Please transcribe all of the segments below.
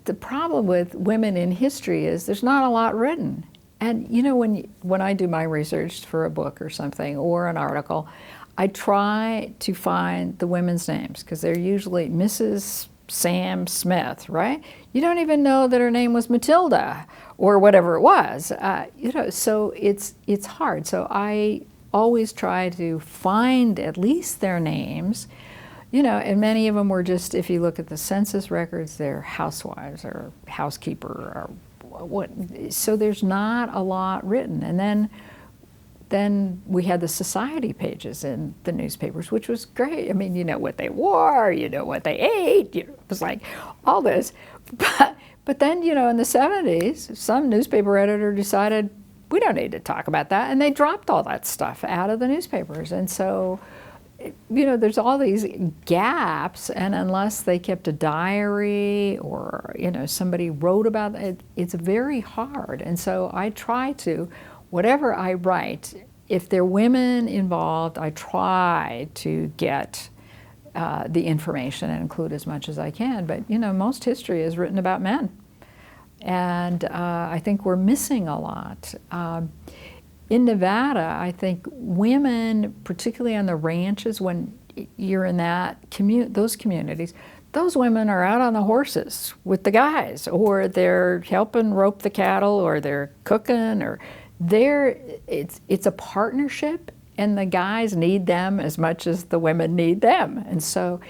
the problem with women in history is there's not a lot written. And you know, when I do my research for a book or something or an article, I try to find the women's names because they're usually Mrs. Sam Smith, right? You don't even know that her name was Matilda or whatever it was, you know. So it's hard. So I always try to find at least their names, you know, and many of them were just, if you look at the census records, they're housewives or housekeeper or what. So there's not a lot written. And then we had the society pages in the newspapers, which was great. I mean, you know what they wore, you know what they ate, you know, it was like all this. But then, you know, in the 70s, some newspaper editor decided, we don't need to talk about that, and they dropped all that stuff out of the newspapers. And so, you know, there's all these gaps, and unless they kept a diary or, you know, somebody wrote about it, it's very hard. And so I try to, whatever I write, if there are women involved, I try to get the information and include as much as I can. But, you know, most history is written about men. And I think we're missing a lot. In Nevada, I think women, particularly on the ranches, when you're in those communities, those women are out on the horses with the guys, or they're helping rope the cattle, or they're cooking, or it's a partnership, and the guys need them as much as the women need them. And so,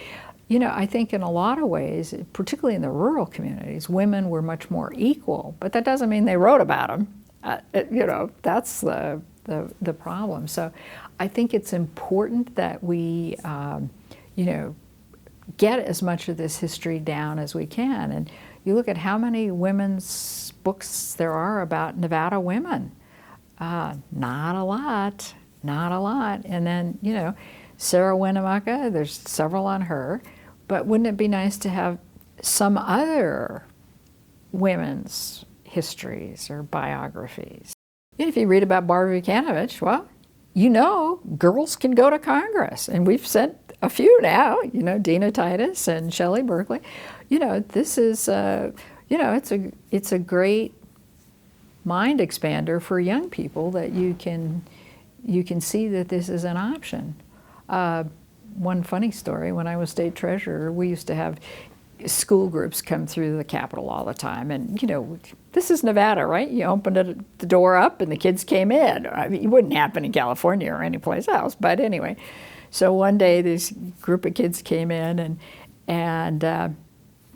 you know, I think in a lot of ways, particularly in the rural communities, women were much more equal, but that doesn't mean they wrote about them. You know, that's the problem. So I think it's important that we, you know, get as much of this history down as we can. And you look at how many women's books there are about Nevada women. Not a lot, not a lot. And then, you know, Sarah Winnemucca, there's several on her. But wouldn't it be nice to have some other women's histories or biographies? And if you read about Barbara Vukanovich, well, you know, girls can go to Congress. And we've sent a few now, you know, Dina Titus and Shelley Berkeley. You know, this is, you know, it's a great mind expander for young people that you can see that this is an option. One funny story, when I was state treasurer, we used to have school groups come through the Capitol all the time. And, you know, this is Nevada, right? You opened the door up and the kids came in. I mean, it wouldn't happen in California or anyplace else. But anyway, so one day this group of kids came in and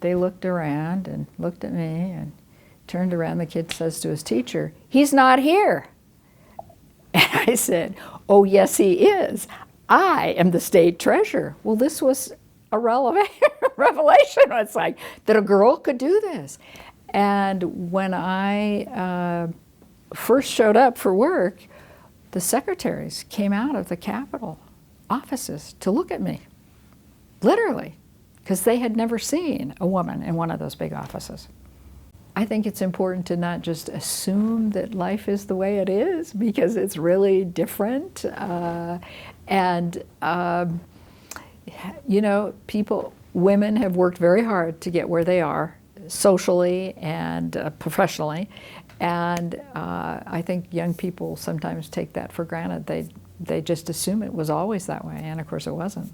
they looked around and looked at me and turned around. The kid says to his teacher, "He's not here." And I said, "Oh, yes, he is. I am the state treasurer." Well, this was a revelation. It's like that a girl could do this. And when I first showed up for work, the secretaries came out of the Capitol offices to look at me, literally, because they had never seen a woman in one of those big offices. I think it's important to not just assume that life is the way it is, because it's really different. You know, women have worked very hard to get where they are, socially and professionally. And I think young people sometimes take that for granted. They just assume it was always that way, and of course it wasn't.